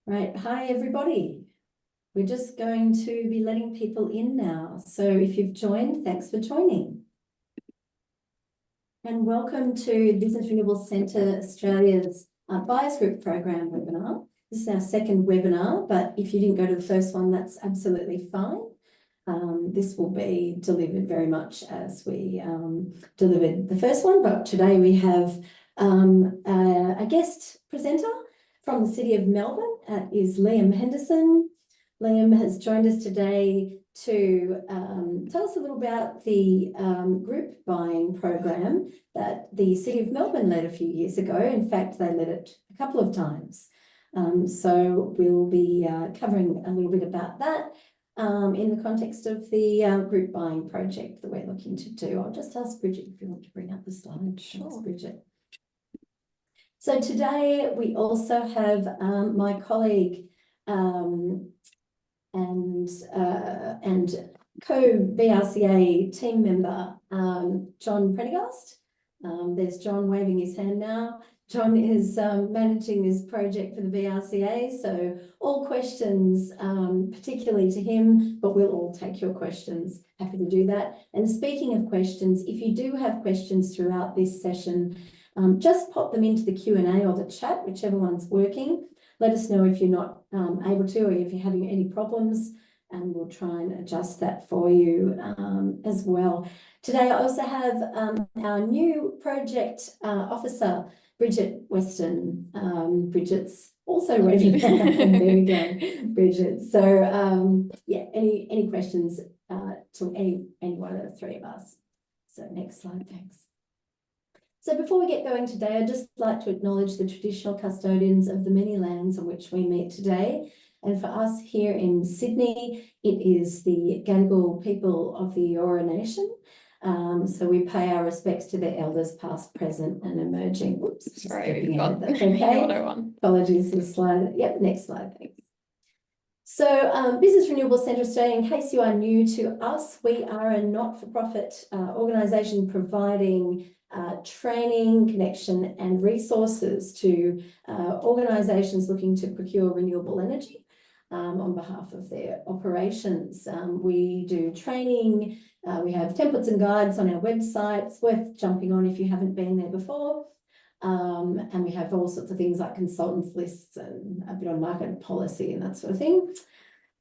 Right, hi everybody. We're just going to be letting people in now. So if you've joined, thanks for joining. And welcome to Business Renewable Centre Australia's Buyers Group Program webinar. This is our second webinar, but if you didn't go to the first one, that's absolutely fine. This will be delivered very much as we delivered the first one, but today we have a guest presenter from the City of Melbourne. Is Liam Henderson. Liam has joined us today to tell us a little about the group buying program that the City of Melbourne led a few years ago. In fact, they led it a couple of times. So we'll be covering a little bit about that in the context of the group buying project that we're looking to do. I'll just ask Bridget if you want to bring up the slide. Sure. Thanks, Bridget. So today we also have my colleague and co-BRC-A team member, John Prendergast. There's John waving his hand now. John is managing this project for the BRC-A, so all questions, particularly to him, but we'll all take your questions. Happy to do that. And speaking of questions, if you do have questions throughout this session, just pop them into the Q&A or the chat, whichever one's working. Let us know if you're not able to, or if you're having any problems, and we'll try and adjust that for you as well. Today, I also have our new project officer, Bridget Weston. Bridget's also waving. There we go, Bridget. So yeah, any questions to any one of the three of us. So next slide, thanks. So before we get going today, I'd just like to acknowledge the traditional custodians of the many lands on which we meet today. And for us here in Sydney, it is the Gadigal people of the Eora Nation. So we pay our respects to their elders past, present and emerging. Oops, sorry, we've got that's okay. Apologies for the slide. Yep, next slide, thanks. So Business Renewable Centre Australia, in case you are new to us, we are a not-for-profit organisation providing training, connection and resources to organisations looking to procure renewable energy on behalf of their operations. We do training, we have templates and guides on our website. It's worth jumping on if you haven't been there before. And we have all sorts of things like consultants lists and a bit on market policy and that sort of thing.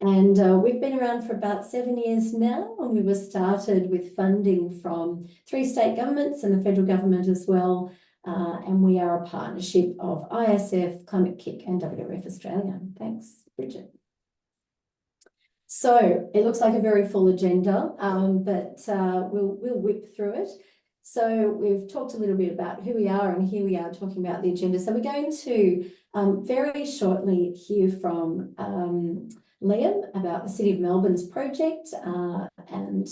And we've been around for about 7 years now, and we were started with funding from 3 state governments and the federal government as well. And we are a partnership of ISF, Climate Kick and WWF Australia. Thanks, Bridget. So it looks like a very full agenda, but we'll whip through it. So we've talked a little bit about who we are, and here we are talking about the agenda. So we're going to very shortly hear from Liam about the City of Melbourne's project and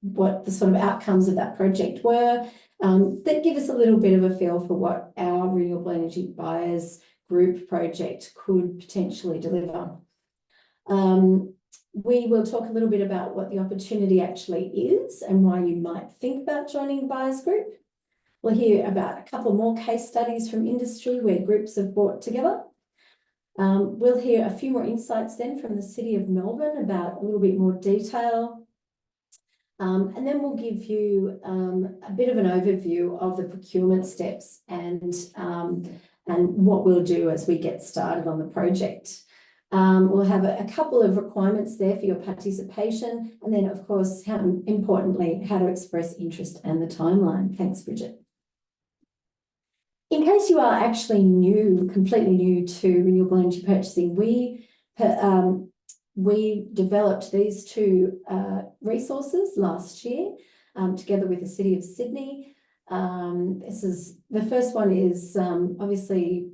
what the sort of outcomes of that project were, that give us a little bit of a feel for what our Renewable Energy Buyers Group project could potentially deliver. We will talk a little bit about what the opportunity actually is and why you might think about joining Buyers Group. We'll hear about a couple more case studies from industry where groups have brought together. We'll hear a few more insights then from the City of Melbourne about a little bit more detail. And then we'll give you a bit of an overview of the procurement steps and what we'll do as we get started on the project. We'll have a couple of requirements there for your participation, and then of course, importantly, how to express interest and the timeline. Thanks, Bridget. In case you are actually new, completely new to renewable energy purchasing, we developed these 2 resources last year together with the City of Sydney. The first one is obviously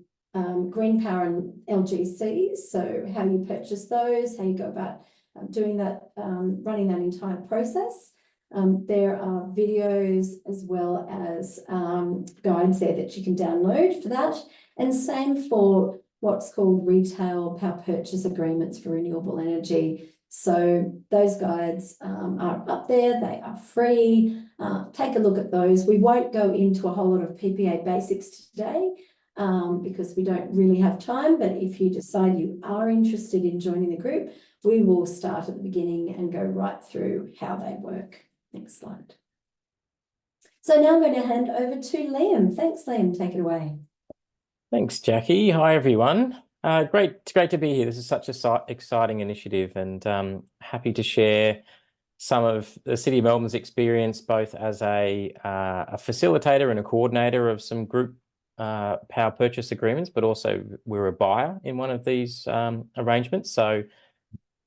green power and LGCs, so how you purchase those, how you go about doing that, running that entire process. There are videos as well as guides there that you can download for that, and same for what's called retail power purchase agreements for renewable energy. So those guides are up there, they are free. Take a look at those. We won't go into a whole lot of PPA basics today. because we don't really have time. But if you decide you are interested in joining the group, we will start at the beginning and go right through how they work. Next slide. So now I'm going to hand over to Liam. Thanks, Liam. Take it away. Thanks, Jackie. Hi, everyone. Great to be here. This is such an exciting initiative, and happy to share some of the City of Melbourne's experience, both as a facilitator and a coordinator of some group power purchase agreements, but also we're a buyer in one of these arrangements. So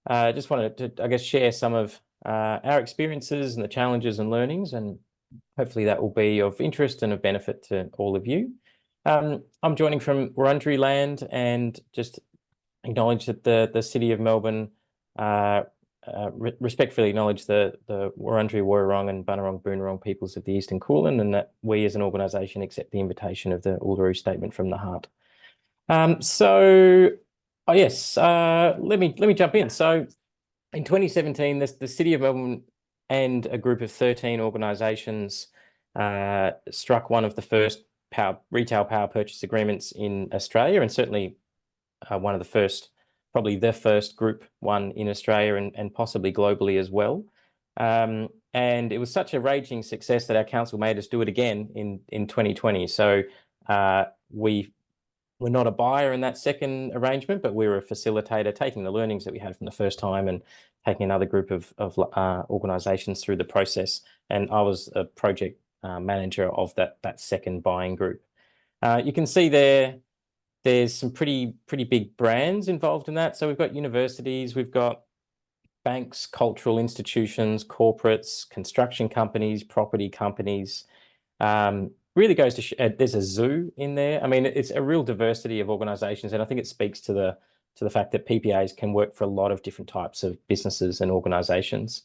just wanted to, I guess, share some of our experiences and the challenges and learnings, and hopefully that will be of interest and of benefit to all of you. I'm joining from Wurundjeri land, and just acknowledge that the City of Melbourne respectfully acknowledge the Wurundjeri, Woiwurrung and Bunurong Boonwurrung peoples of the Eastern Kulin, and that we as an organisation accept the invitation of the Uluru Statement from the Heart. Let me jump in. So in 2017, the City of Melbourne and a group of 13 organisations struck one of the first retail power purchase agreements in Australia, and certainly one of the first, probably the first group one in Australia, and possibly globally as well. And it was such a raging success that our council made us do it again in 2020. So we were not a buyer in that second arrangement, but we were a facilitator, taking the learnings that we had from the first time and taking another group of organisations through the process. And I was a project manager of that second buying group. You can see there's some pretty big brands involved in that. So we've got universities, we've got banks, cultural institutions, corporates, construction companies, property companies. Really goes to there's a zoo in there. I mean, it's a real diversity of organisations, and I think it speaks to the fact that PPAs can work for a lot of different types of businesses and organisations.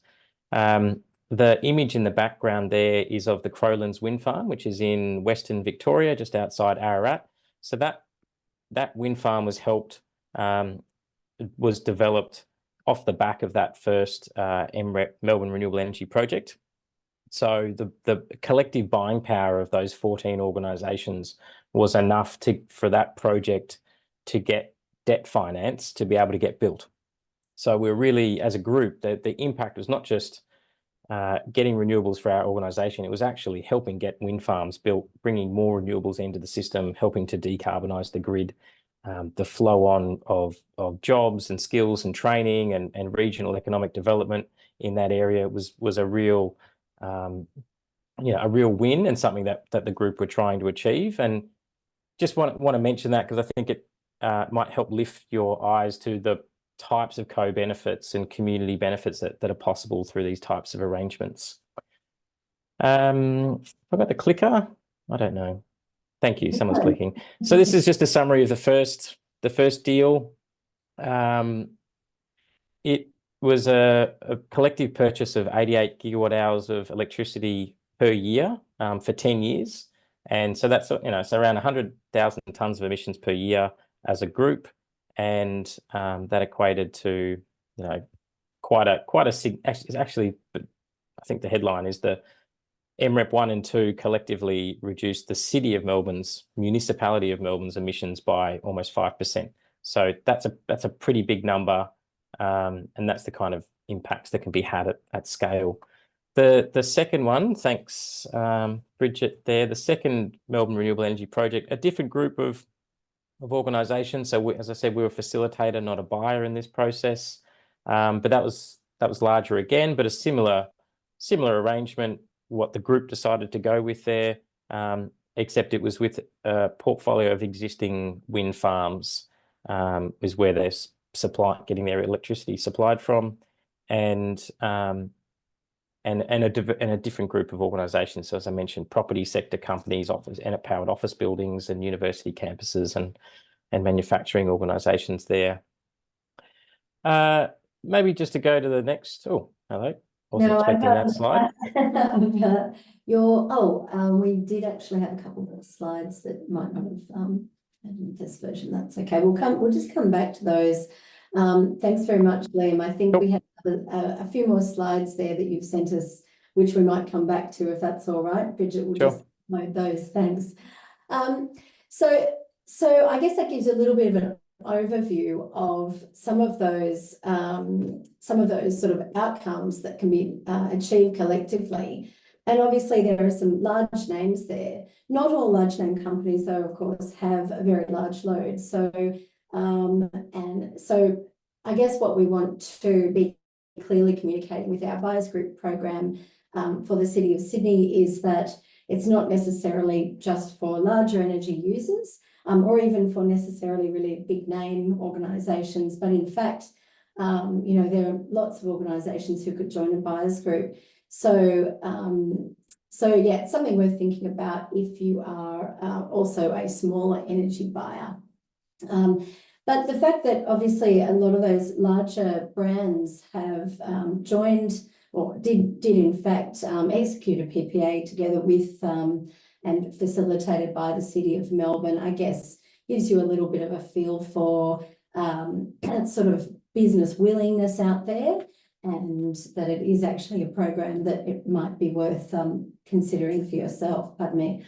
The image in the background there is of the Crowlands Wind Farm, which is in Western Victoria, just outside Ararat. So that wind farm was developed off the back of that first MREP, Melbourne Renewable Energy Project. So the collective buying power of those 14 organisations was enough for that project to get debt finance to be able to get built. So we're really, as a group, the impact was not just getting renewables for our organisation, it was actually helping get wind farms built, bringing more renewables into the system, helping to decarbonise the grid. The flow on of jobs and skills and training and regional economic development in that area was a real a real win, and something that the group were trying to achieve. And just want to mention that because I think it might help lift your eyes to the types of co-benefits and community benefits that are possible through these types of arrangements. What about the clicker? I don't know. Thank you. Someone's clicking. So this is just a summary of the first deal. It was a collective purchase of 88 gigawatt hours of electricity per year for 10 years. And so that's, so around 100,000 tonnes of emissions per year as a group. And that equated to, quite a actually, I think the headline is the MREP 1 and 2 collectively reduced the City of Melbourne's, Municipality of Melbourne's emissions by almost 5%. So that's a pretty big number. And that's the kind of impacts that can be had at scale. The second one, thanks Bridget there, the second Melbourne Renewable Energy Project, a different group of organisations. So as I said, we were a facilitator, not a buyer in this process. But that was larger again, but a similar arrangement. What the group decided to go with there, except it was with a portfolio of existing wind farms, is where they're getting their electricity supplied from, and a different group of organisations. So as I mentioned, property sector companies, powered office buildings, and university campuses, and manufacturing organisations there. Maybe just to go to the next. Oh, hello. Wasn't expecting that slide. We did actually have a couple more slides that might not have in this version. That's okay. We'll just come back to those. Thanks very much, Liam. I think we have a few more slides there that you've sent us, which we might come back to if that's all right. Bridget will just note those. Thanks. So So I guess that gives a little bit of an overview of some of those sort of outcomes that can be achieved collectively. And obviously there are some large names there. Not all large name companies, though, of course, have a very large load. So and so I guess what we want to be clearly communicating with our buyers group program for the City of Sydney is that it's not necessarily just for larger energy users, or even for necessarily really big name organisations, but in fact, you know, there are lots of organisations who could join a buyers group. So, so yeah, it's something worth thinking about if you are also a smaller energy buyer. But the fact that obviously a lot of those larger brands have joined or did in fact execute a PPA together with and facilitated by the City of Melbourne, I guess gives you a little bit of a feel for sort of business willingness out there, and that it is actually a program that it might be worth considering for yourself. Pardon me.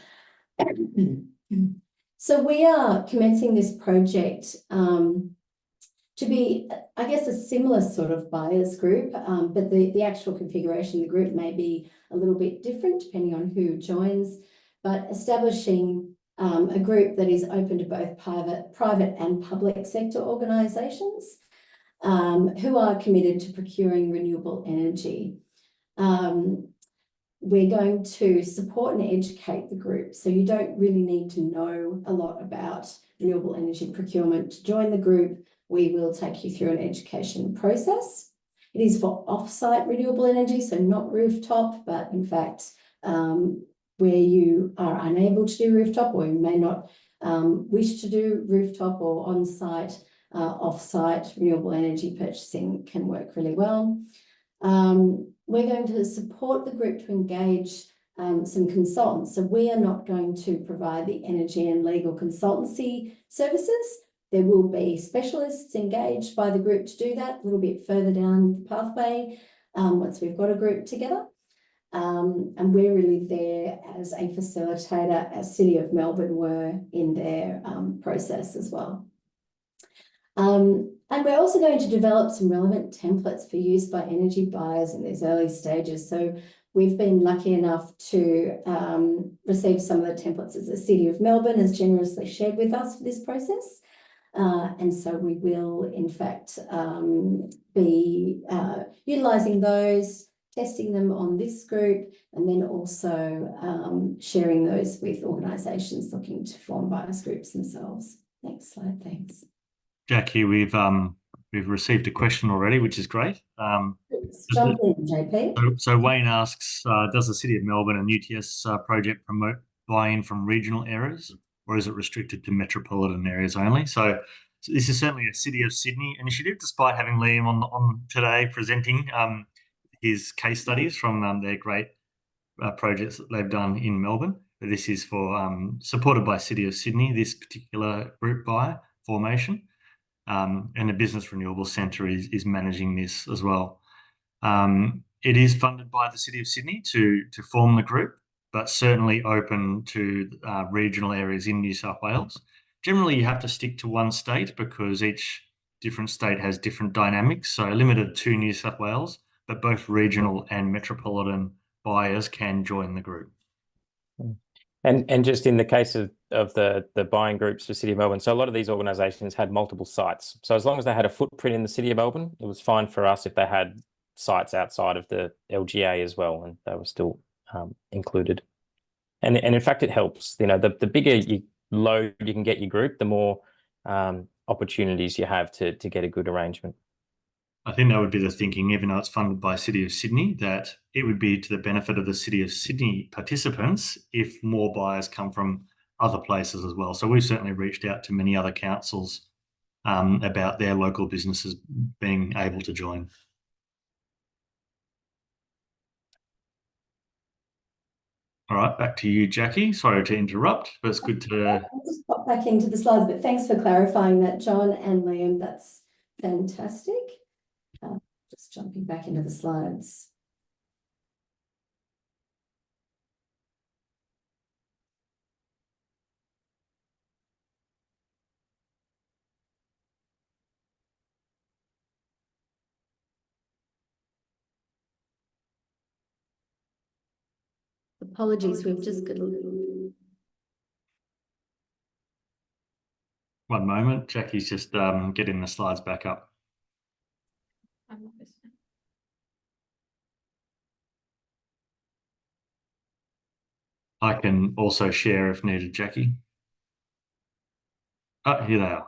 So we are commencing this project to be, I guess, a similar sort of buyers group, but the actual configuration of the group may be a little bit different depending on who joins, but establishing a group that is open to both private and public sector organisations who are committed to procuring renewable energy. We're going to support and educate the group. So you don't really need to know a lot about renewable energy procurement to join the group. We will take you through an education process. It is for off-site renewable energy, so not rooftop, but in fact, where you are unable to do rooftop, or you may not wish to do rooftop or on-site, off-site renewable energy purchasing can work really well. We're going to support the group to engage some consultants. So we are not going to provide the energy and legal consultancy services. There will be specialists engaged by the group to do that a little bit further down the pathway once we've got a group together. And we're really there as a facilitator, as City of Melbourne were in their process as well. And we're also going to develop some relevant templates for use by energy buyers in these early stages. So we've been lucky enough to receive some of the templates that the City of Melbourne has generously shared with us for this process. And so we will, in fact, be utilising those, testing them on this group, and then also sharing those with organisations looking to form buyers groups themselves. Next slide, thanks. Jackie, we've received a question already, which is great. Jump in, JP. So Wayne asks, does the City of Melbourne and UTS project promote buy-in from regional areas, or is it restricted to metropolitan areas only? So this is certainly a City of Sydney initiative, despite having Liam on today presenting his case studies from their great projects that they've done in Melbourne. But this is for supported by City of Sydney, this particular group buyer formation. And the Business Renewable Centre is managing this as well. It is funded by the City of Sydney to form the group, but certainly open to regional areas in New South Wales. Generally, you have to stick to one state because each different state has different dynamics. So limited to New South Wales, but both regional and metropolitan buyers can join the group. And just in the case of the buying groups for City of Melbourne, so a lot of these organisations had multiple sites. So as long as they had a footprint in the City of Melbourne, it was fine for us if they had sites outside of the LGA as well, and they were still included. And in fact, it helps. You know, the bigger load you can get your group, the more opportunities you have to get a good arrangement. I think that would be the thinking, even though it's funded by City of Sydney, that it would be to the benefit of the City of Sydney participants if more buyers come from other places as well. So we've certainly reached out to many other councils about their local businesses being able to join. All right, back to you, Jackie. Sorry to interrupt, but it's good to... I'll just pop back into the slides, but thanks for clarifying that, John and Liam. That's fantastic. Just jumping back into the slides. Apologies, we've just got a little. One moment, Jackie's just getting the slides back up. I can also share if needed, Jackie. Oh, here they are.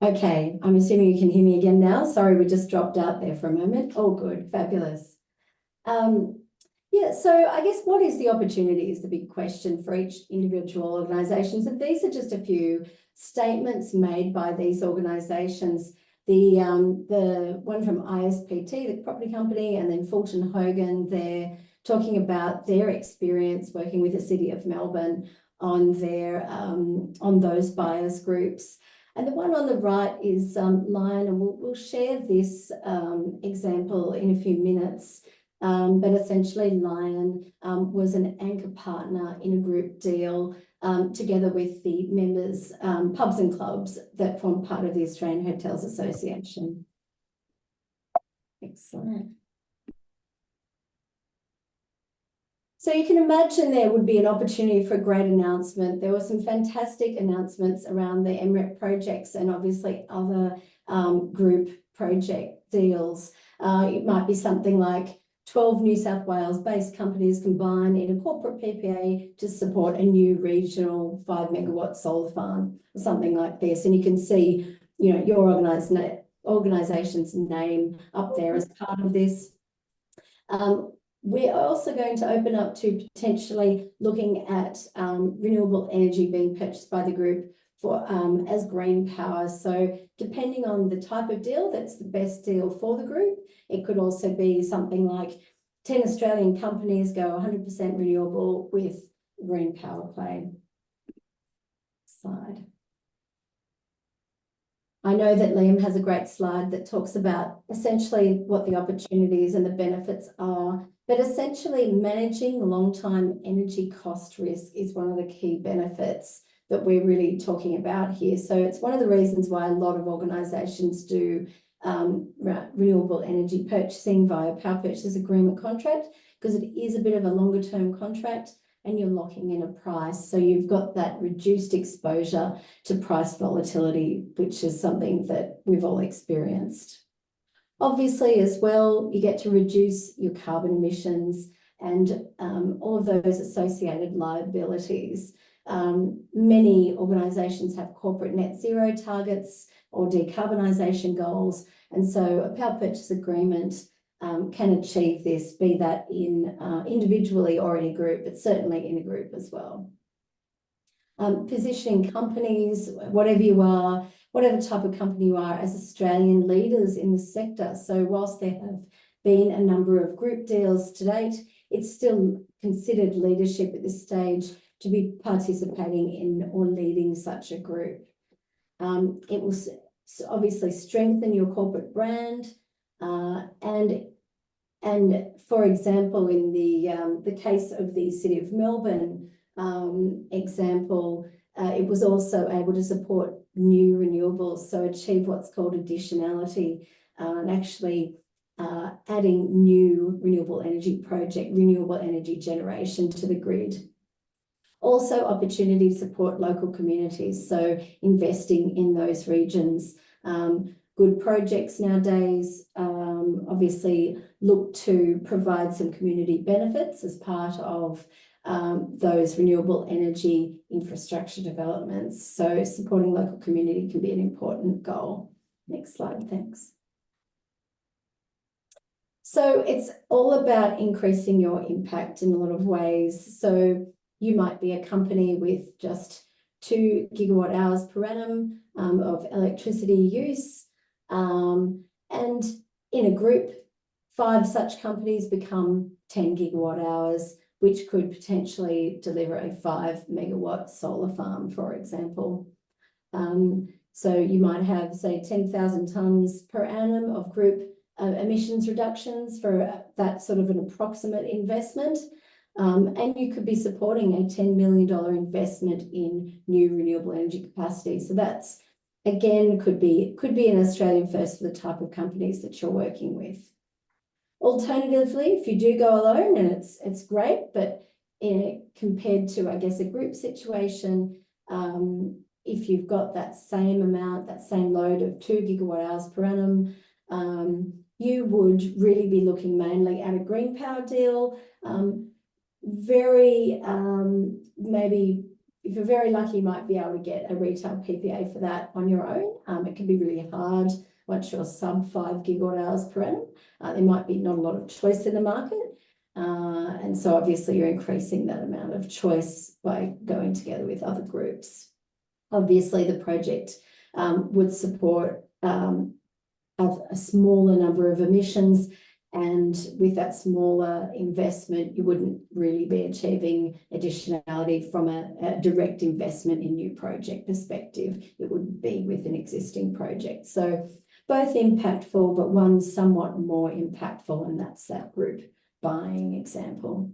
Okay, I'm assuming you can hear me again now. Sorry, we just dropped out there for a moment. Oh, good, fabulous. Yeah, so I guess what is the opportunity is the big question for each individual organisations. And these are just a few statements made by these organisations. The one from ISPT, the property company, and then Fulton Hogan, they're talking about their experience working with the City of Melbourne on their on those buyers groups. And the one on the right is Lion, and we'll share this example in a few minutes. But essentially Lion was an anchor partner in a group deal together with the members, pubs and clubs that form part of the Australian Hotels Association. Excellent. So you can imagine there would be an opportunity for a great announcement. There were some fantastic announcements around the MREP projects and obviously other group project deals. It might be something like 12 New South Wales-based companies combine in a corporate PPA to support a new regional 5 megawatt solar farm, or something like this. And you can see, you know, your organisation's name up there as part of this. We're also going to open up to potentially looking at renewable energy being purchased by the group for as green power. So depending on the type of deal that's the best deal for the group, it could also be something like 10 Australian companies go 100% renewable with green power play. Slide. I know that Liam has a great slide that talks about essentially what the opportunities and the benefits are, but essentially managing long-time energy cost risk is one of the key benefits that we're really talking about here. So it's one of the reasons why a lot of organisations do renewable energy purchasing via power purchase agreement contract, because it is a bit of a longer term contract and you're locking in a price. So you've got that reduced exposure to price volatility, which is something that we've all experienced. Obviously, as well, you get to reduce your carbon emissions and all of those associated liabilities. Many organisations have corporate net zero targets or decarbonisation goals, and so a power purchase agreement can achieve this, be that in individually or in a group, but certainly in a group as well. Positioning companies, whatever you are, whatever type of company you are, as Australian leaders in the sector. So whilst there have been a number of group deals to date, it's still considered leadership at this stage to be participating in or leading such a group. It will obviously strengthen your corporate brand, and for example, in the case of the City of Melbourne example, it was also able to support new renewables, so achieve what's called additionality, and actually adding new renewable energy generation to the grid. Also opportunity to support local communities, so investing in those regions. Good projects nowadays obviously look to provide some community benefits as part of those renewable energy infrastructure developments. So supporting local community can be an important goal. Next slide, thanks. So it's all about increasing your impact in a lot of ways. So you might be a company with just 2 gigawatt hours per annum of electricity use. And in a group, 5 such companies become 10 gigawatt hours, which could potentially deliver a 5 megawatt solar farm, for example. So you might have, say, 10,000 tonnes per annum of group emissions reductions for that sort of an approximate investment. And you could be supporting a $10 million investment in new renewable energy capacity. So that's, again, could be an Australian first for the type of companies that you're working with. Alternatively, if you do go alone, and it's great, but compared to, I guess, a group situation, if you've got that same amount, that same load of 2 gigawatt hours per annum, you would really be looking mainly at a green power deal. Maybe if you're very lucky, you might be able to get a retail PPA for that on your own. It can be really hard once you're sub 5 gigawatt hours per annum. There might be not a lot of choice in the market. And so obviously you're increasing that amount of choice by going together with other groups. Obviously the project would support a smaller number of emissions, and with that smaller investment, you wouldn't really be achieving additionality from a direct investment in new project perspective. It would be with an existing project. So both impactful, but one somewhat more impactful, and that's that group buying example.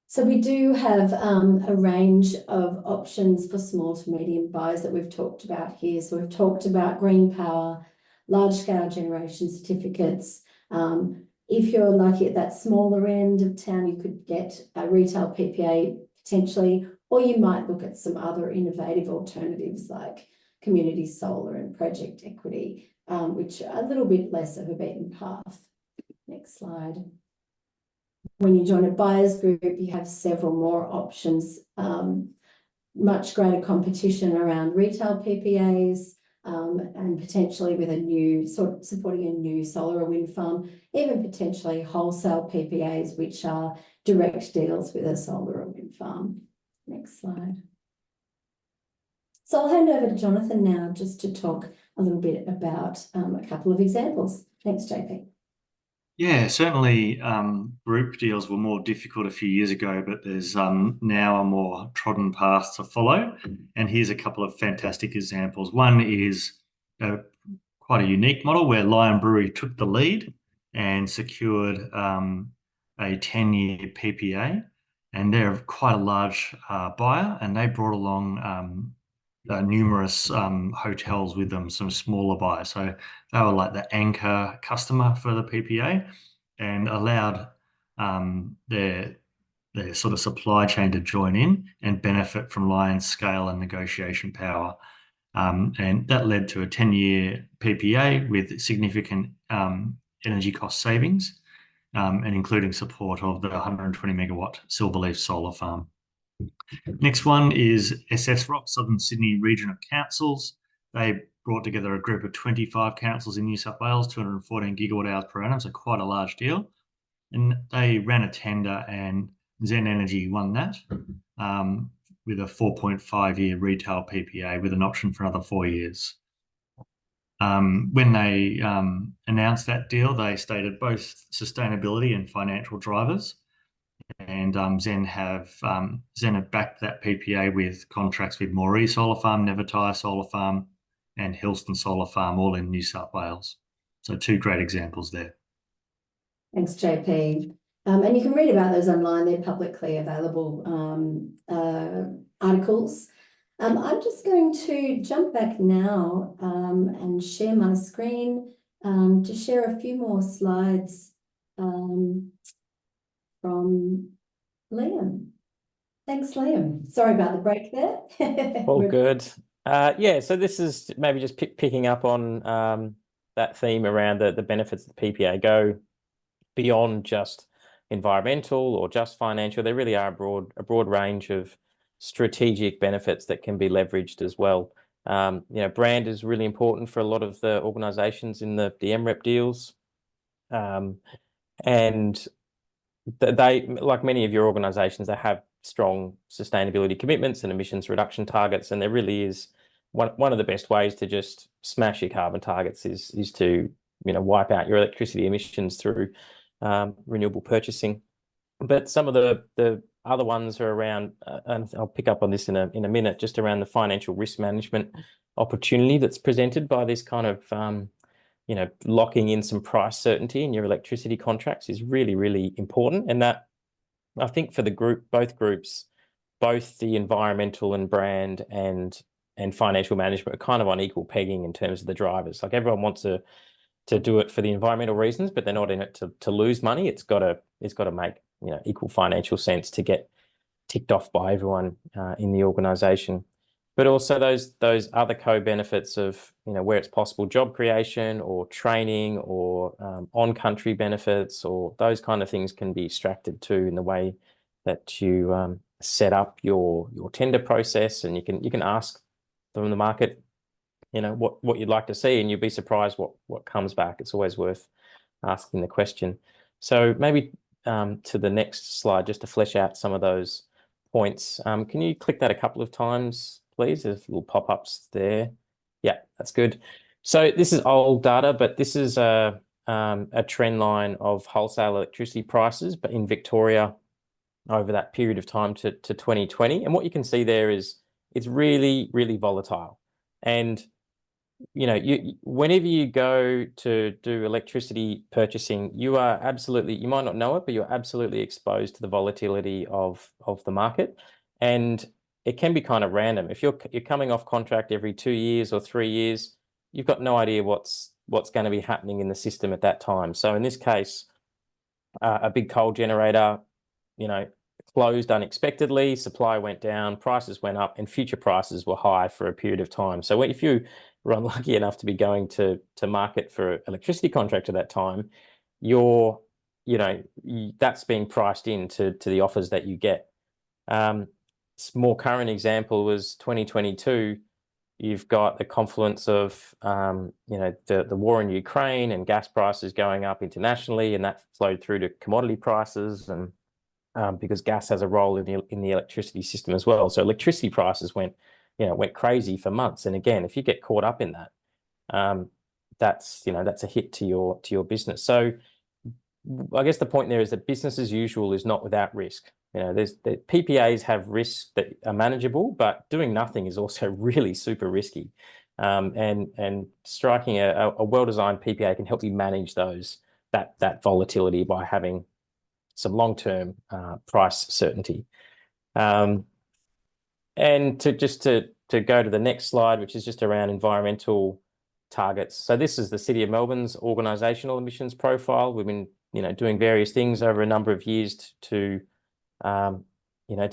So we do have a range of options for small to medium buyers that we've talked about here. So we've talked about green power, large-scale generation certificates. If you're lucky at that smaller end of town, you could get a retail PPA potentially, or you might look at some other innovative alternatives like community solar and project equity, which are a little bit less of a beaten path. Next slide. When you join a buyers group, you have several more options, much greater competition around retail PPAs, and potentially with a new supporting a new solar or wind farm, even potentially wholesale PPAs, which are direct deals with a solar or wind farm. Next slide. So I'll hand over to Jonathan now just to talk a little bit about a couple of examples. Thanks, JP. Yeah, certainly group deals were more difficult a few years ago, but there's now a more trodden path to follow. And here's a couple of fantastic examples. One is quite a unique model where Lion Brewery took the lead and secured a 10-year PPA. And they're quite a large buyer, and they brought along numerous hotels with them, some smaller buyers. So they were like the anchor customer for the PPA, and allowed their sort of supply chain to join in and benefit from Lion's scale and negotiation power. And that led to a 10-year PPA with significant energy cost savings, and including support of the 120 megawatt Silverleaf solar farm. Next one is SSROC, Southern Sydney Regional Councils. They brought together a group of 25 councils in New South Wales, 214 gigawatt hours per annum, so quite a large deal. And they ran a tender, and Zen Energy won that with a 4.5-year retail PPA with an option for another 4 years. When they announced that deal, they stated both sustainability and financial drivers. And Zen have backed that PPA with contracts with Moree Solar Farm, Nevertire Solar Farm, and Hillston Solar Farm, all in New South Wales. So 2 great examples there. Thanks, JP. And you can read about those online. They're publicly available articles. I'm just going to jump back now and share my screen to share a few more slides from Liam. Thanks, Liam. Sorry about the break there. All good. Yeah, so this is maybe just picking up on that theme around the benefits of the PPA go beyond just environmental or just financial. There really are a broad range of strategic benefits that can be leveraged as well. Brand is really important for a lot of the organisations in the MREP deals, and they, like many of your organisations, they have strong sustainability commitments and emissions reduction targets, and there really is one of the best ways to just smash your carbon targets is to wipe out your electricity emissions through renewable purchasing. But some of the other ones are around, and I'll pick up on this in a minute, just around the financial risk management opportunity that's presented by this kind of locking in some price certainty in your electricity contracts is really, really important. And that, I think, for the group, both groups, both the environmental and brand and financial management are kind of on equal pegging in terms of the drivers. Like, everyone wants a to do it for the environmental reasons, but they're not in it to lose money. It's got to make, you know, equal financial sense to get ticked off by everyone in the organisation. But also those other co-benefits of, you know, where it's possible, job creation or training or on-country benefits, or those kind of things can be extracted too in the way that you set up your tender process, and you can ask from the market, you know, what you'd like to see, and you'll be surprised what comes back. It's always worth asking the question. So maybe to the next slide, just to flesh out some of those points. Can you click that a couple of times, please? There's little pop-ups there. Yeah, that's good. So this is old data, but this is a trend line of wholesale electricity prices, but in Victoria over that period of time to 2020. And what you can see there is it's really, really volatile. And you know, whenever you go to do electricity purchasing, you are absolutely, you might not know it, but you're absolutely exposed to the volatility of the market. And it can be kind of random. If you're coming off contract every 2 years or 3 years, you've got no idea what's going to be happening in the system at that time. So in this case, a big coal generator, you know, closed unexpectedly, supply went down, prices went up, and future prices were high for a period of time. So if you were unlucky enough to be going to market for electricity contract at that time, that's being priced into the offers that you get. More current example was 2022. You've got the confluence of the war in Ukraine and gas prices going up internationally, and that flowed through to commodity prices, and because gas has a role in the electricity system as well. So electricity prices went crazy for months. And again, if you get caught up in that, that's a hit to your business. So I guess the point there is that business as usual is not without risk. You know, the PPAs have risks that are manageable, but doing nothing is also really super risky. And striking a well-designed PPA can help you manage that volatility by having some long-term price certainty. And to go to the next slide, which is just around environmental targets. So this is the City of Melbourne's organisational emissions profile. We've been doing various things over a number of years to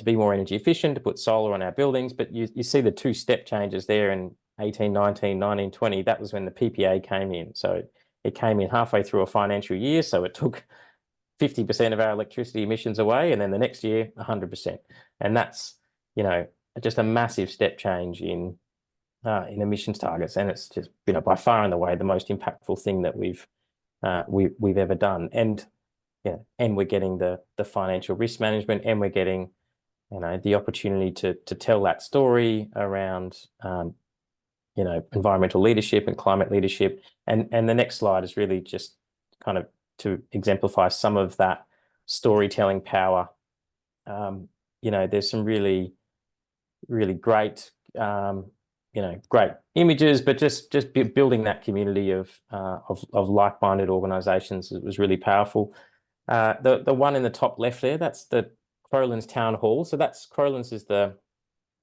be more energy efficient, to put solar on our buildings. But you see the two step changes there in 18, 19, 19, 20. That was when the PPA came in. So it came in halfway through a financial year. So it took 50% of our electricity emissions away, and then the next year 100%. And that's just a massive step change in emissions targets. And it's just by far and away the most impactful thing that we've ever done. And and we're getting the financial risk management, and we're getting the opportunity to tell that story around environmental leadership and climate leadership. And the next slide is really just kind of to exemplify some of that storytelling power. There's some really, really great great images, but just building that community of like-minded organisations was really powerful. The one in the top left there, that's the Crowlands Town Hall. So Crowlands is the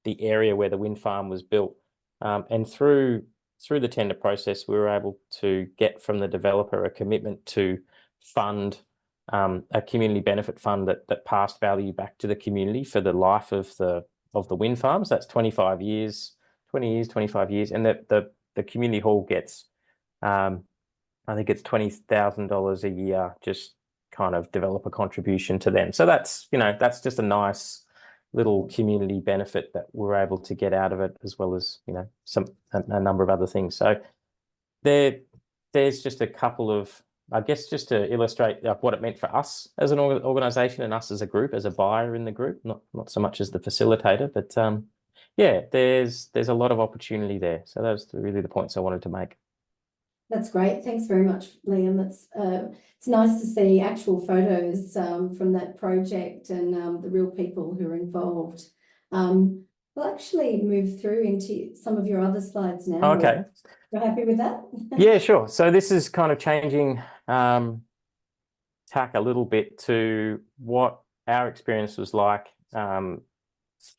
area where the wind farm was built. And through the tender process, we were able to get from the developer a commitment to fund a community benefit fund that passed value back to the community for the life of the wind farms. That's 25 years, and the community hall gets I think it's $20,000 a year, just kind of developer contribution to them. So that's just a nice little community benefit that we're able to get out of it, as well as a number of other things. So there's just a couple of, I guess, just to illustrate what it meant for us as an organisation and us as a group, as a buyer in the group, not so much as the facilitator, but there's a lot of opportunity there. So those are really the points I wanted to make. That's great. Thanks very much, Liam. It's nice to see actual photos from that project and the real people who are involved. We'll actually move through into some of your other slides now. Okay. You're happy with that? Yeah, sure. So this is kind of changing tack a little bit to what our experience was like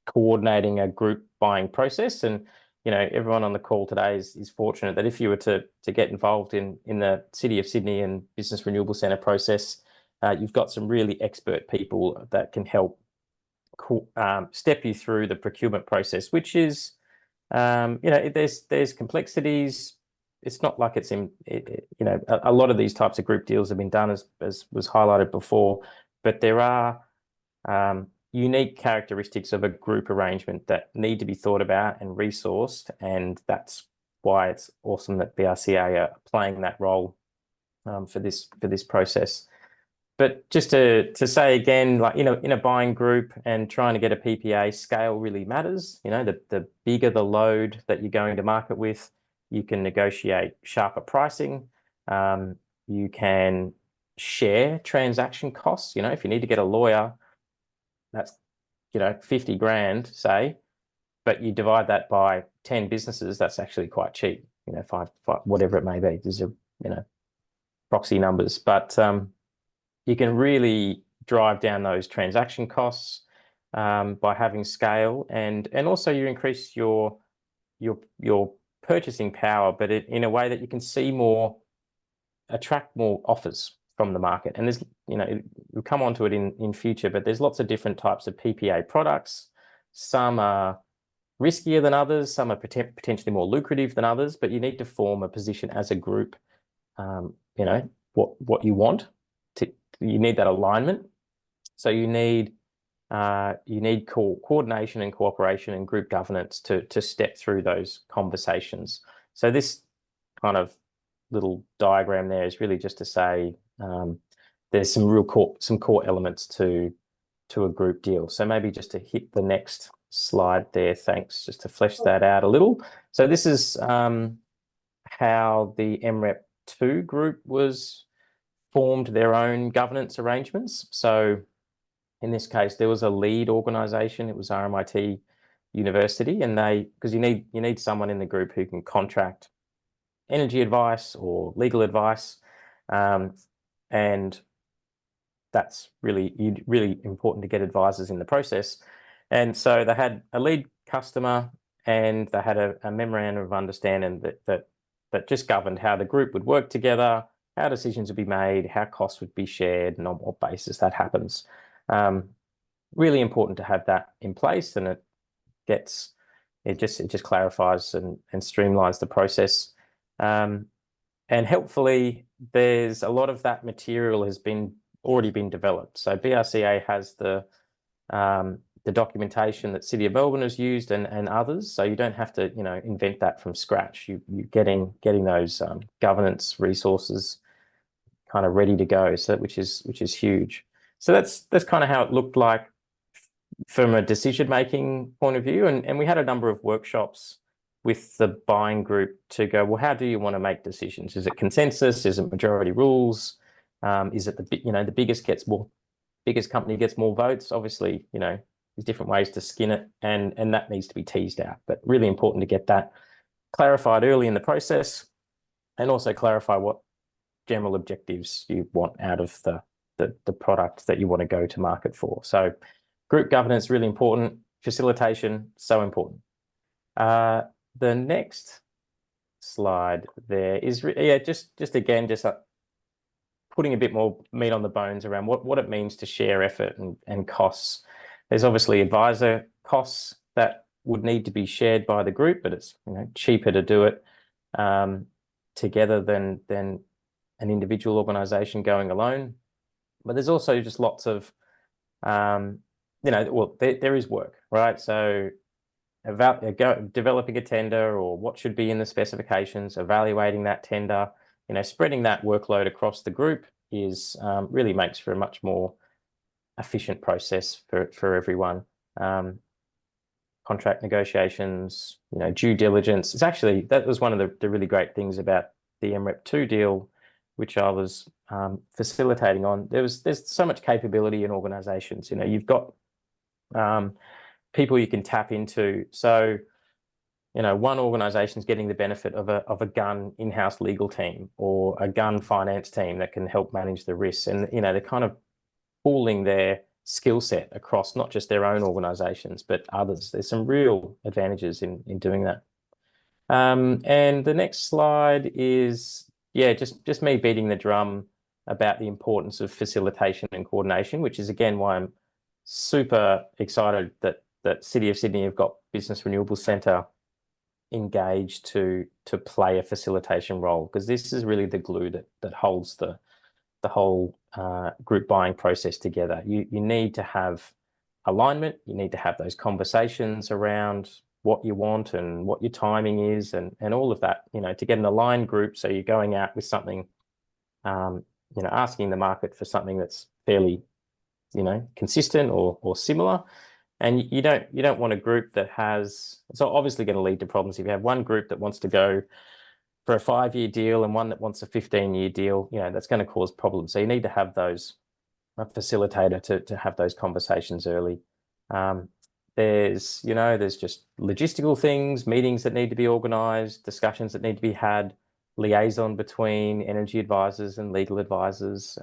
coordinating a group buying process. And you know, everyone on the call today is fortunate that if you were to get involved in the City of Sydney and Business Renewable Centre process, you've got some really expert people that can help step you through the procurement process, which is, you know, there's complexities. It's not like it's you know, a lot of these types of group deals have been done as was highlighted before, but there are unique characteristics of a group arrangement that need to be thought about and resourced, and that's why it's awesome that BRC-A are playing that role for this process. But just to say again, like, you know, in a buying group and trying to get a PPA, scale really matters. You know, the bigger the load that you're going to market with, you can negotiate sharper pricing. You can share transaction costs. You know, if you need to get a lawyer, that's, you know, 50 grand, say, but you divide that by 10 businesses, that's actually quite cheap, you know, five, whatever it may be. These are, you know, proxy numbers, but you can really drive down those transaction costs by having scale, and also you increase your purchasing power, but in a way that you can see attract more offers from the market. And there's, you know, we'll come on to it in future, but there's lots of different types of PPA products. Some are riskier than others, some are potentially more lucrative than others, but you need to form a position as a group, you know, what you want. You need that alignment. So you need coordination and cooperation and group governance to step through those conversations. So this kind of little diagram there is really just to say there's some core elements to a group deal. So maybe just to hit the next slide there, thanks, just to flesh that out a little. So this is how the MREP2 group was formed, their own governance arrangements. So in this case, there was a lead organisation. It was RMIT University, and because you need someone in the group who can contract energy advice or legal advice, and that's really important to get advisors in the process. And so they had a lead customer, and they had a memorandum of understanding that just governed how the group would work together, how decisions would be made, how costs would be shared, and on what basis that happens. Really important to have that in place, and it just clarifies and streamlines the process. And helpfully, there's a lot of that material has already been developed. So BRC-A has the documentation that City of Melbourne has used and others. So you don't have to, you know, invent that from scratch. You're getting those governance resources kind of ready to go. So which is huge. So that's kind of how it looked like from a decision-making point of view. And we had a number of workshops with the buying group to go, well, how do you want to make decisions? Is it consensus? Is it majority rules? Is it the biggest company gets more votes? Obviously, you know, there's different ways to skin it, and that needs to be teased out. But really important to get that clarified early in the process, and also clarify what general objectives you want out of the product that you want to go to market for. So group governance, really important. Facilitation, so important. The next slide there is, just again, putting a bit more meat on the bones around what it means to share effort and costs. There's obviously advisor costs that would need to be shared by the group, but it's, you know, cheaper to do it together than an individual organisation going alone. But there's also just lots of, you know, well, there is work, right? So developing a tender, or what should be in the specifications, evaluating that tender, you know, spreading that workload across the group is really makes for a much more efficient process for everyone. Contract negotiations, you know, due diligence. It's actually, that was one of the really great things about the MREP2 deal, which I was facilitating on. There's so much capability in organizations. You know, you've got people you can tap into. So, you know, one organization is getting the benefit of a gun in-house legal team or a gun finance team that can help manage the risks. And, you know, they're kind of pooling their skill set across not just their own organizations, but others. There's some real advantages in doing that. And the next slide is, yeah, just me beating the drum about the importance of facilitation and coordination, which is again why I'm super excited that City of Sydney have got Business Renewables Centre engaged to play a facilitation role, because this is really the glue that holds the whole group buying process together. You need to have alignment. You need to have those conversations around what you want and what your timing is, and all of that, to get an aligned group. So you're going out with something, asking the market for something that's fairly, consistent or similar. And you don't want a group that has, it's obviously going to lead to problems if you have one group that wants to go for a 5-year deal and one that wants a 15-year deal. That's going to cause problems. So you need to have a facilitator to have those conversations early. There's just logistical things, meetings that need to be organised, discussions that need to be had, liaison between energy advisors and legal advisors.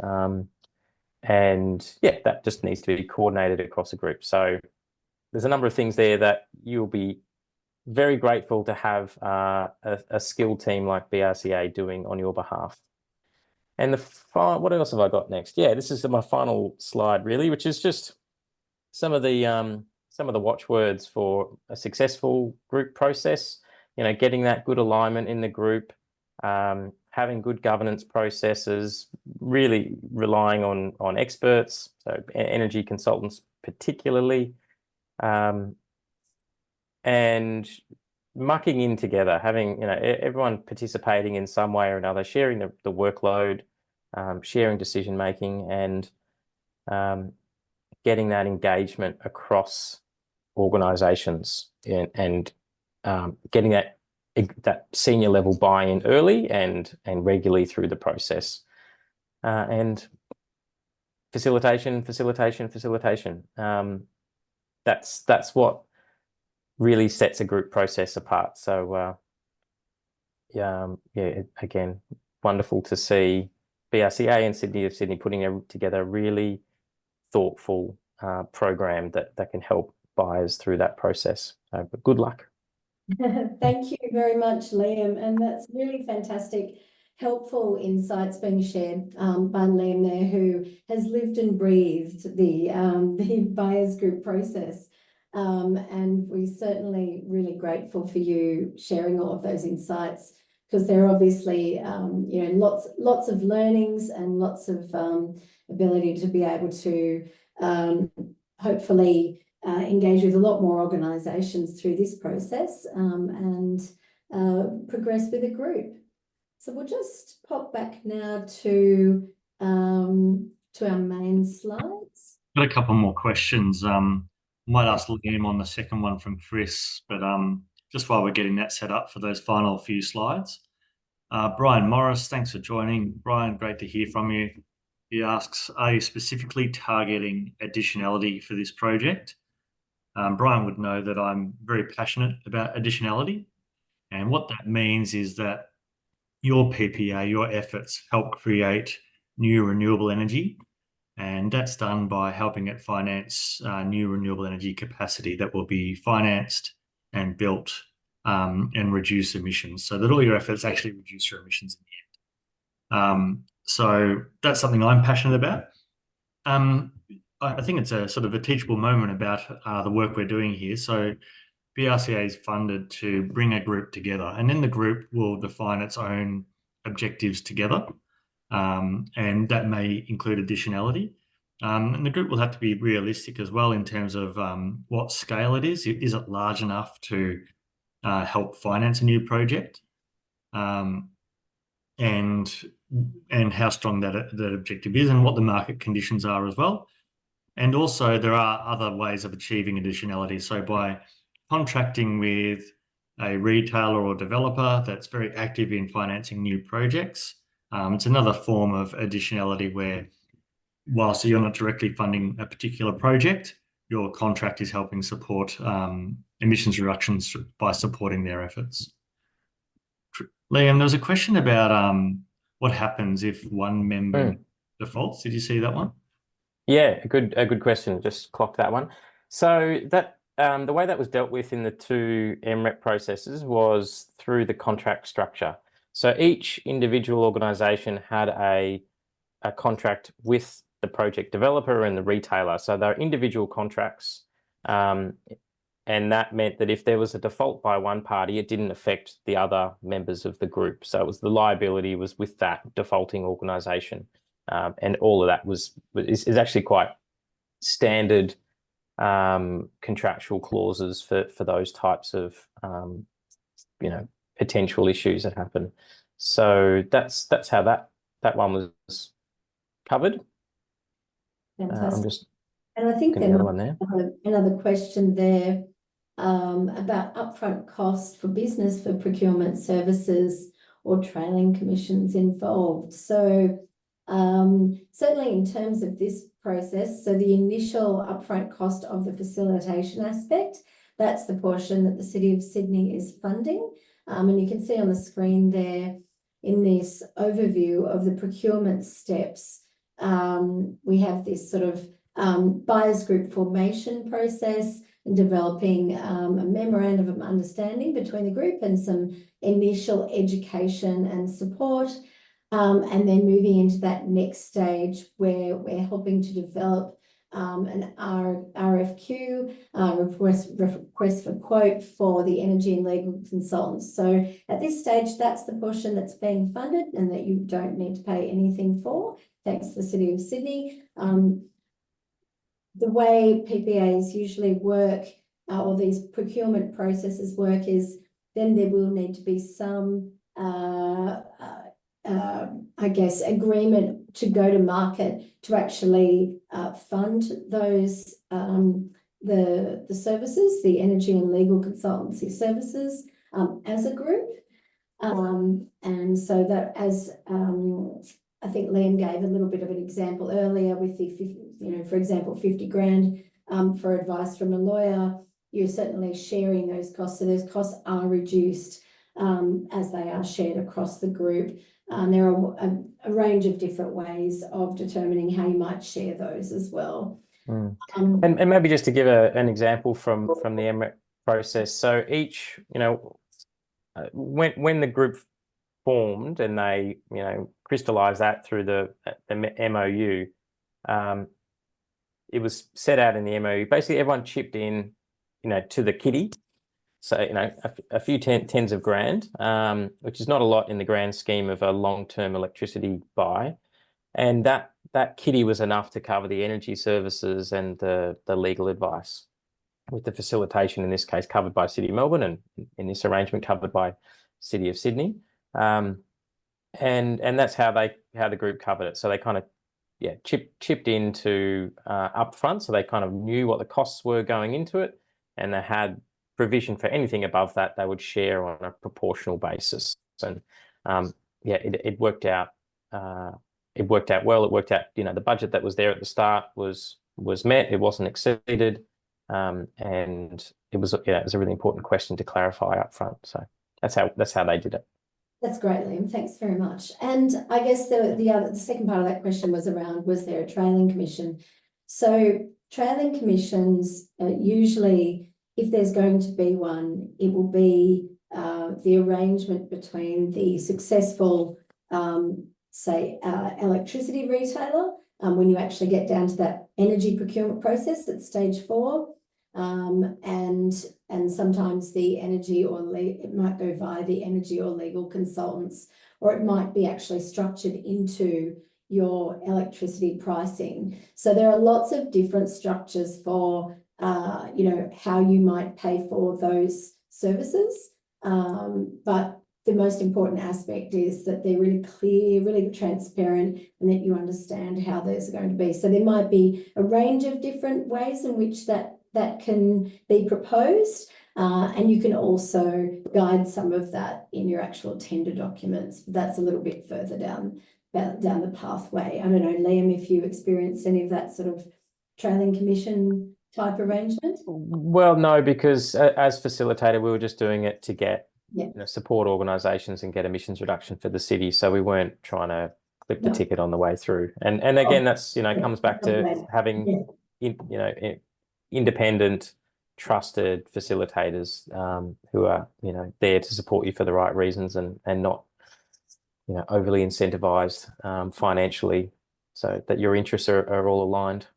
And yeah, that just needs to be coordinated across a group. So there's a number of things there that you'll be very grateful to have a skilled team like BRC-A doing on your behalf. And what else have I got next? Yeah, this is my final slide, really, which is just some of the watchwords for a successful group process. Getting that good alignment in the group, having good governance processes, really relying on experts, so energy consultants particularly, and mucking in together, having everyone participating in some way or another, sharing the workload, sharing decision making, and getting that engagement across organisations, and getting that senior level buy-in early and regularly through the process, and facilitation. That's what really sets a group process apart. So yeah, again, wonderful to see BRC-A and City of Sydney putting together a really thoughtful program that can help buyers through that process. So good luck. Thank you very much, Liam. And that's really fantastic, helpful insights being shared by Liam there, who has lived and breathed the buyers group process. And we're certainly really grateful for you sharing all of those insights, because there are obviously lots of learnings and lots of ability to be able to hopefully engage with a lot more organisations through this process, and progress with a group. So we'll just pop back now to our main slides. Got a couple more questions. Might ask Liam on the second one from Chris, but just while we're getting that set up for those final few slides. Brian Morris, thanks for joining. Brian, great to hear from you. He asks, are you specifically targeting additionality for this project? Brian would know that I'm very passionate about additionality. And what that means is that your PPA, your efforts help create new renewable energy. And that's done by helping it finance new renewable energy capacity that will be financed and built and reduce emissions, so that all your efforts actually reduce your emissions in the end. So that's something I'm passionate about. I think it's a sort of a teachable moment about the work we're doing here. So BRC-A is funded to bring a group together, and then the group will define its own objectives together. And that may include additionality. And the group will have to be realistic as well in terms of what scale it is. Is it large enough to help finance a new project? And how strong that objective is, and what the market conditions are as well. And also there are other ways of achieving additionality. So by contracting with a retailer or developer that's very active in financing new projects, it's another form of additionality where, whilst you're not directly funding a particular project, your contract is helping support emissions reductions by supporting their efforts. Liam, there was a question about what happens if one member defaults. Did you see that one? Yeah, a good question. Just clocked that one. So that the way that was dealt with in the two MREP processes was through the contract structure. So each individual organisation had a contract with the project developer and the retailer. So they're individual contracts. And that meant that if there was a default by one party, it didn't affect the other members of the group. So it was the liability was with that defaulting organisation. And all of that is actually quite standard contractual clauses for those types of potential issues that happen. So that's how that one was covered. I'm Fantastic. just And I think getting there another might one there. be another question there about upfront cost for business for procurement services or trailing commissions involved. So certainly in terms of this process, so the initial upfront cost of the facilitation aspect, that's the portion that the City of Sydney is funding. And you can see on the screen there in this overview of the procurement steps, we have this sort of buyers group formation process and developing a memorandum of understanding between the group and some initial education and support. And then moving into that next stage where we're helping to develop an RFQ, request for quote for the energy and legal consultants. So at this stage, that's the portion that's being funded and that you don't need to pay anything for, thanks to the City of Sydney. The way PPAs usually work, or these procurement processes work, is then there will need to be some, I guess, agreement to go to market to actually fund those, the services, the energy and legal consultancy services as a group. And so that, as I think Liam gave a little bit of an example earlier with the, for example, 50 grand for advice from a lawyer, you're certainly sharing those costs. So those costs are reduced as they are shared across the group. There are a range of different ways of determining how you might share those as well. And maybe just to give an example from the MREP process. So each, when the group formed and they, crystallized that through the MOU, it was set out in the MOU. Basically, everyone chipped in, to the kitty. So, a few tens of grand, which is not a lot in the grand scheme of a long-term electricity buy. And that kitty was enough to cover the energy services and the legal advice, with the facilitation in this case covered by City of Melbourne, and in this arrangement covered by City of Sydney. And that's how the group covered it. So they kind of chipped into upfront, so they kind of knew what the costs were going into it, and they had provision for anything above that they would share on a proportional basis. And it worked out. It worked out well. It worked out. The budget that was there at the start was met. It wasn't exceeded, and it was a really important question to clarify up front. So that's how they did it. That's great, Liam. Thanks very much. And I guess the second part of that question was around, was there a trailing commission? So trailing commissions, usually, if there's going to be one, it will be the arrangement between the successful, say, electricity retailer, when you actually get down to that energy procurement process at stage 4, and sometimes the energy it might go via the energy or legal consultants, or it might be actually structured into your electricity pricing. So there are lots of different structures for how you might pay for those services, but the most important aspect is that they're really clear, really transparent, and that you understand how those are going to be. So there might be a range of different ways in which that can be proposed, and you can also guide some of that in your actual tender documents. That's a little bit further down the pathway. I don't know, Liam, if you experienced any of that sort of trailing commission type arrangement? Well, no, because as facilitator, we were just doing it to get support organisations and get emissions reduction for the city. So we weren't trying to clip the ticket on the way through. And again, that's comes back to having independent trusted facilitators who are, you know, there to support you for the right reasons and not, you know, overly incentivized financially, so that your interests are all aligned.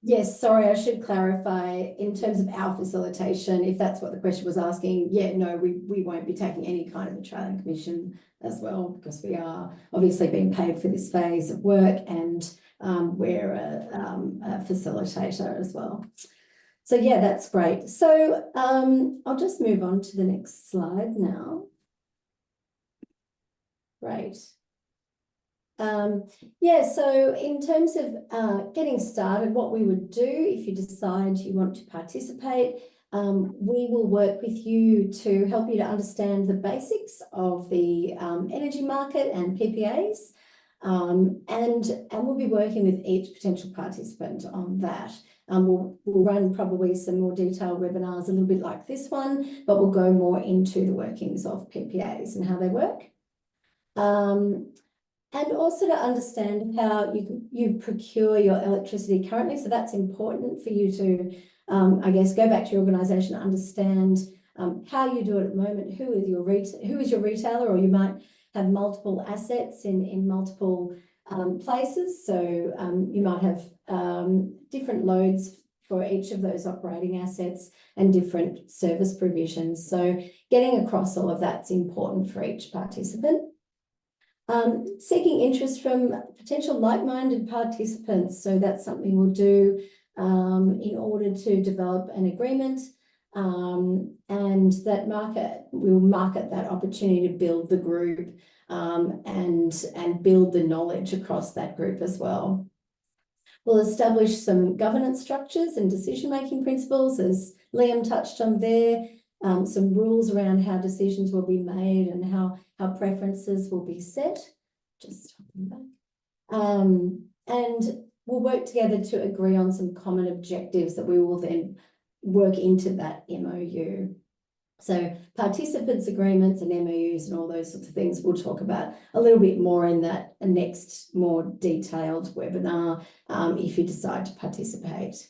Yes, sorry, I should clarify in terms of our facilitation, if that's what the question was asking. Yeah, no, we won't be taking any kind of a trailing commission as well, because we are obviously being paid for this phase of work, and we're a facilitator as well. So yeah, that's great. So I'll just move on to the next slide now. Great. Yeah, so in terms of getting started, what we would do if you decide you want to participate, we will work with you to help you to understand the basics of the energy market and PPAs, and we'll be working with each potential participant on that. We'll run probably some more detailed webinars, a little bit like this one, but we'll go more into the workings of PPAs and how they work. And also to understand how you procure your electricity currently. So that's important for you to, I guess, go back to your organisation, understand how you do it at the moment, who is your retailer, or you might have multiple assets in multiple places. So you might have different loads for each of those operating assets and different service provisions. So getting across all of that's important for each participant. Seeking interest from potential like-minded participants. So that's something we'll do in order to develop an agreement, and we'll market that opportunity to build the group and build the knowledge across that group as well. We'll establish some governance structures and decision-making principles, as Liam touched on there. Some rules around how decisions will be made and how preferences will be set. Just hopping back. And we'll work together to agree on some common objectives that we will then work into that MOU. So participants' agreements and MOUs and all those sorts of things we'll talk about a little bit more in that next more detailed webinar if you decide to participate.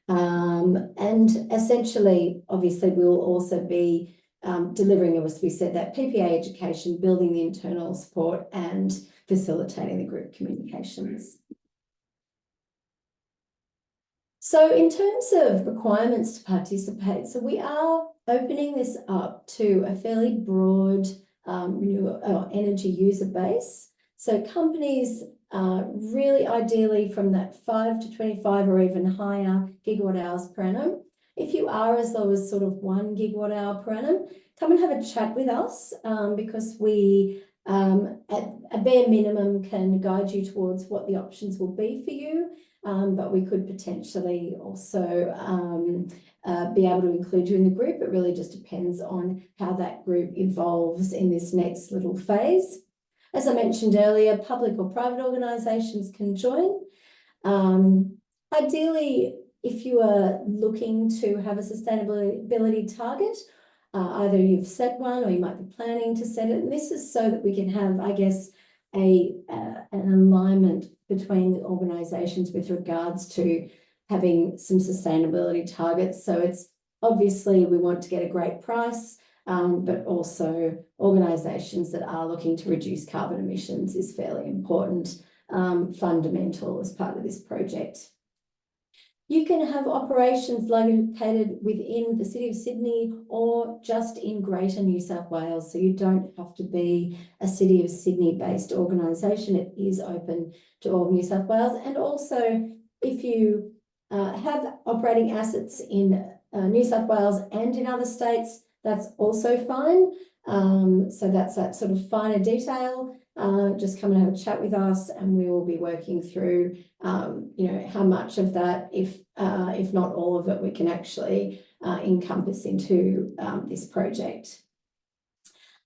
And essentially, obviously, we'll also be delivering, as we said, that PPA education, building the internal support and facilitating the group communications. So in terms of requirements to participate, so we are opening this up to a fairly broad renewable energy user base. So companies really ideally from that 5 to 25 or even higher gigawatt hours per annum. If you are as low as sort of 1 gigawatt hour per annum, come and have a chat with us, because we at a bare minimum can guide you towards what the options will be for you, but we could potentially also be able to include you in the group. It really just depends on how that group evolves in this next little phase. As I mentioned earlier, public or private organisations can join. Ideally, if you are looking to have a sustainability target, either you've set one or you might be planning to set it. And this is so that we can have, I guess, an alignment between the organisations with regards to having some sustainability targets. So it's obviously we want to get a great price, but also organisations that are looking to reduce carbon emissions is fairly important, fundamental as part of this project. You can have operations located within the City of Sydney or just in Greater New South Wales. So you don't have to be a City of Sydney based organisation. It is open to all of New South Wales. And also if you have operating assets in New South Wales and in other states, that's also fine. So that's that sort of finer detail. Just come and have a chat with us, and we will be working through, you know, how much of that, if not all of it, we can actually encompass into this project.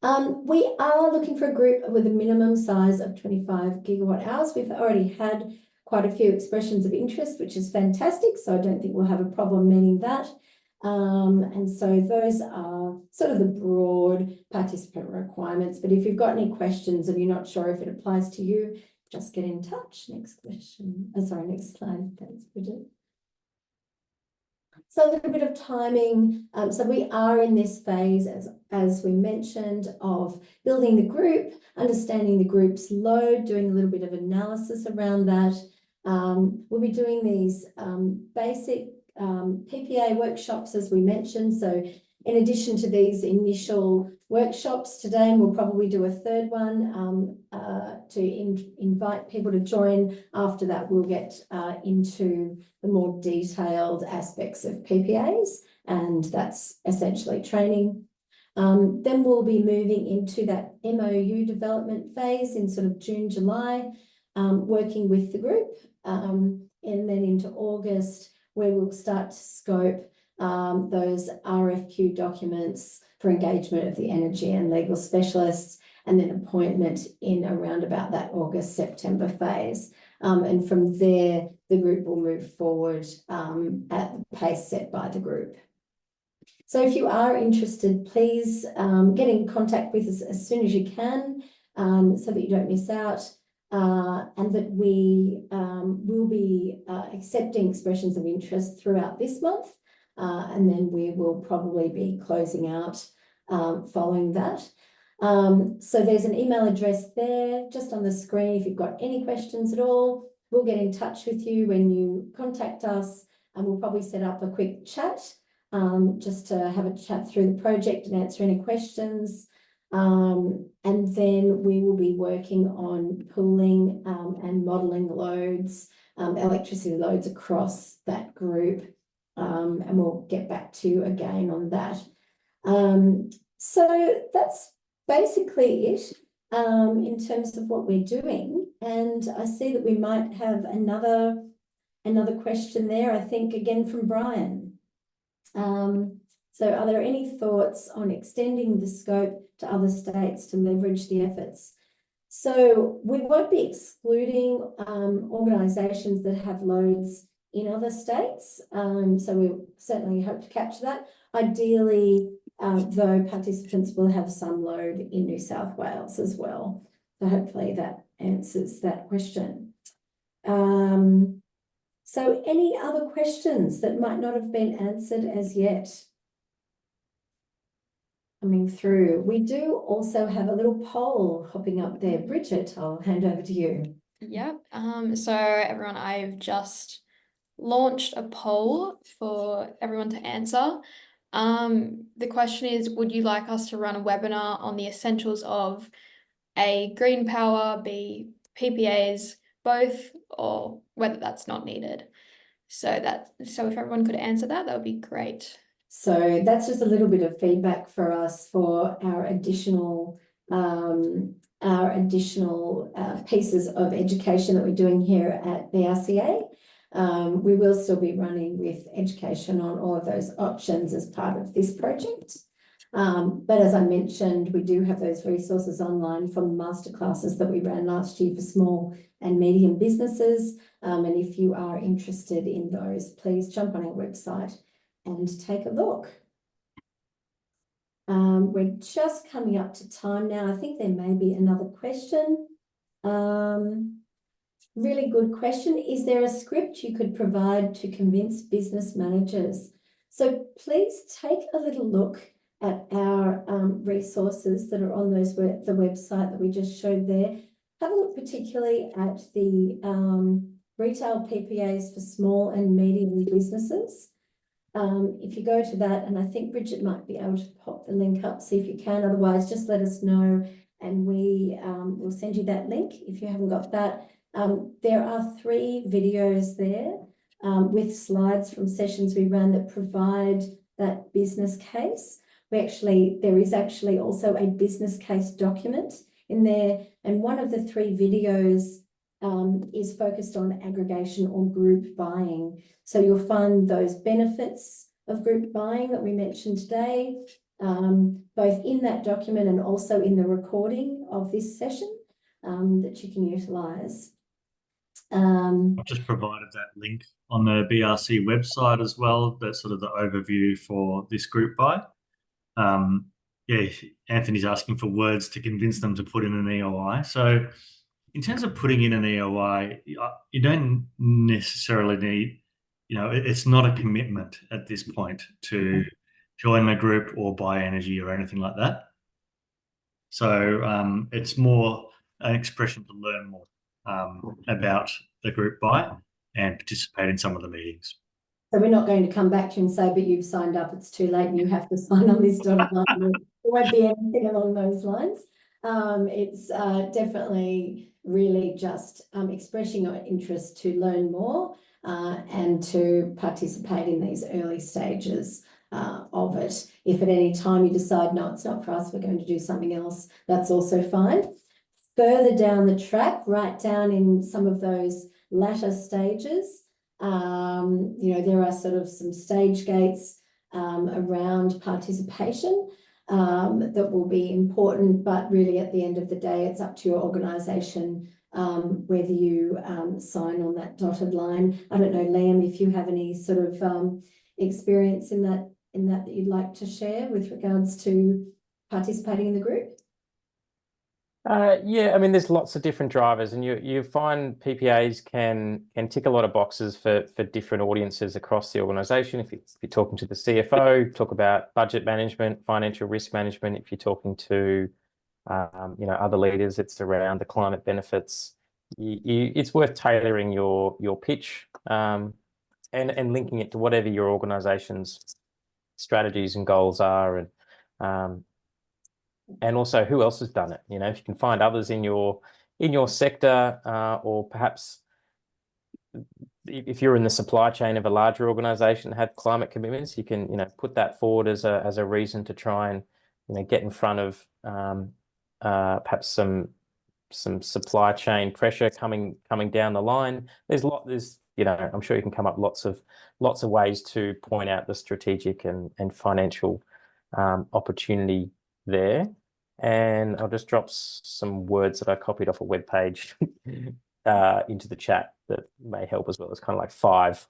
We are looking for a group with a minimum size of 25 gigawatt hours. We've already had quite a few expressions of interest, which is fantastic. So I don't think we'll have a problem meeting that. And so those are sort of the broad participant requirements. But if you've got any questions and you're not sure if it applies to you, just get in touch. Next question. Oh, sorry, next slide. Thanks, Bridget. So a little bit of timing. So we are in this phase, as we mentioned, of building the group, understanding the group's load, doing a little bit of analysis around that. We'll be doing these basic PPA workshops, as we mentioned. So in addition to these initial workshops today, and we'll probably do a third one to invite people to join. After that, we'll get into the more detailed aspects of PPAs, and that's essentially training. Then we'll be moving into that MOU development phase in sort of June, July, working with the group, and then into August, where we'll start to scope those RFQ documents for engagement of the energy and legal specialists, and then appointment in around about that August, September phase. And from there, the group will move forward at the pace set by the group. So if you are interested, please get in contact with us as soon as you can, so that you don't miss out, and that we will be accepting expressions of interest throughout this month. And then we will probably be closing out following that. So there's an email address there just on the screen. If you've got any questions at all, we'll get in touch with you when you contact us, and we'll probably set up a quick chat just to have a chat through the project and answer any questions. And then we will be working on pooling and modelling loads, electricity loads across that group. And we'll get back to you again on that. So that's basically it in terms of what we're doing. And I see that we might have another question there, I think, again from Brian. So are there any thoughts on extending the scope to other states to leverage the efforts? So we won't be excluding organisations that have loads in other states. So we certainly hope to capture that. Ideally, though, participants will have some load in New South Wales as well. So hopefully that answers that question. So any other questions that might not have been answered as yet? Coming through. We do also have a little poll hopping up there. Bridget, I'll hand over to you. Yep. So everyone, I've just launched a poll for everyone to answer. The question is, would you like us to run a webinar on the essentials of A, green power, B, PPAs, both, or whether that's not needed? So if everyone could answer that would be great. So that's just a little bit of feedback for us for our additional pieces of education that we're doing here at BRC-A. We will still be running with education on all of those options as part of this project. But as I mentioned, we do have those resources online from the masterclasses that we ran last year for small and medium businesses. And if you are interested in those, please jump on our website and take a look. We're just coming up to time now. I think there may be another question. Really good question. Is there a script you could provide to convince business managers? So please take a little look at our resources that are on the website that we just showed there. Have a look particularly at the retail PPAs for small and medium businesses. If you go to that, and I think Bridget might be able to pop the link up, see if you can. Otherwise, just let us know and we will send you that link if you haven't got that. There are 3 videos there with slides from sessions we ran that provide that business case. There is actually also a business case document in there, and one of the 3 videos is focused on aggregation or group buying. So you'll find those benefits of group buying that we mentioned today, both in that document and also in the recording of this session that you can utilise. I've just provided that link on the BRC website as well. That's sort of the overview for this group buy. Yeah, Anthony's asking for words to convince them to put in an EOI. So in terms of putting in an EOI, you don't necessarily need it's not a commitment at this point to join the group or buy energy or anything like that. So it's more an expression to learn more about the group buy and participate in some of the meetings. So we're not going to come back to you and say, but you've signed up, it's too late and you have to sign on this dotted line. There won't be anything along those lines. It's definitely really just expressing your interest to learn more and to participate in these early stages of it. If at any time you decide, no, it's not for us, we're going to do something else, that's also fine. Further down the track, right down in some of those latter stages, there are sort of some stage gates around participation that will be important, but really at the end of the day, it's up to your organisation whether you sign on that dotted line. I don't know, Liam, if you have any sort of experience in that you'd like to share with regards to participating in the group. Yeah, I mean, there's lots of different drivers, and you find PPAs can tick a lot of boxes for different audiences across the organisation. If you're talking to the CFO, talk about budget management, financial risk management. If you're talking to other leaders, it's around the climate benefits. It's worth tailoring your pitch and linking it to whatever your organisation's strategies and goals are, and also who else has done it. If you can find others in your sector, or perhaps if you're in the supply chain of a larger organization that had climate commitments, you can put that forward as a reason to try and get in front of perhaps some supply chain pressure coming down the line. I'm sure you can come up lots of ways to point out the strategic and financial opportunity there. And I'll just drop some words that I copied off a web page into the chat that may help as well. It's kind of like five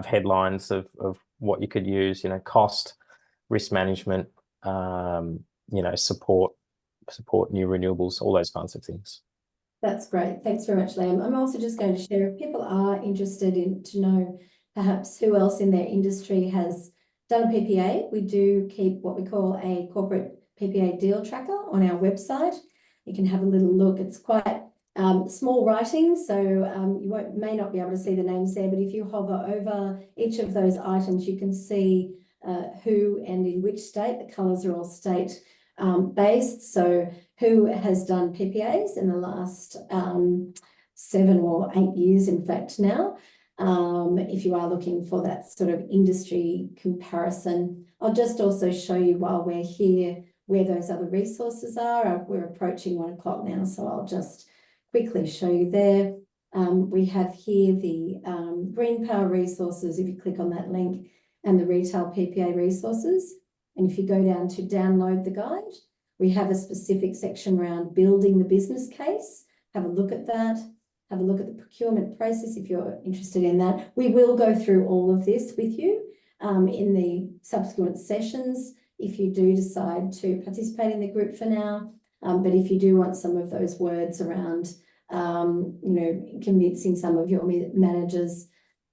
headlines of what you could use, cost, risk management, support new renewables, all those kinds of things. That's great. Thanks very much, Liam. I'm also just going to share, if people are interested to know perhaps who else in their industry has done a PPA, we do keep what we call a corporate PPA deal tracker on our website. You can have a little look. It's quite small writing, so you may not be able to see the names there, but if you hover over each of those items, you can see who and in which state. The colours are all state based, so who has done PPAs in the last 7 or 8 years, in fact, now. If you are looking for that sort of industry comparison, I'll just also show you while we're here where those other resources are. We're approaching 1 o'clock now, so I'll just quickly show you there. We have here the green power resources, if you click on that link, and the retail PPA resources. And if you go down to download the guide, we have a specific section around building the business case. Have a look at that. Have a look at the procurement process if you're interested in that. We will go through all of this with you in the subsequent sessions if you do decide to participate in the group for now. But if you do want some of those words around, convincing some of your managers,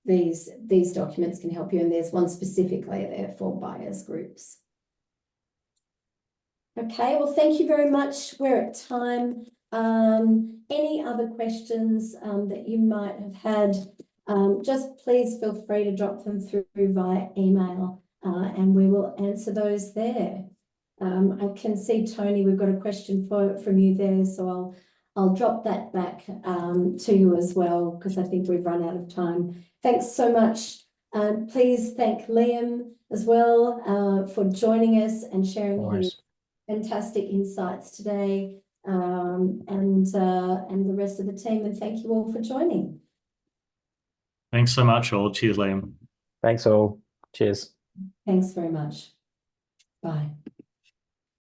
these documents can help you. And there's one specifically there for buyers groups. Okay, well, thank you very much. We're at time. Any other questions that you might have had, just please feel free to drop them through via email and we will answer those there. I can see, Tony, we've got a question from you there, so I'll drop that back to you as well, because I think we've run out of time. Thanks so much. Please thank Liam as well for joining us and sharing his fantastic insights today, and the rest of the team, and thank you all for joining. Thanks so much, all. Cheers, Liam. Thanks all. Cheers. Thanks very much. Bye.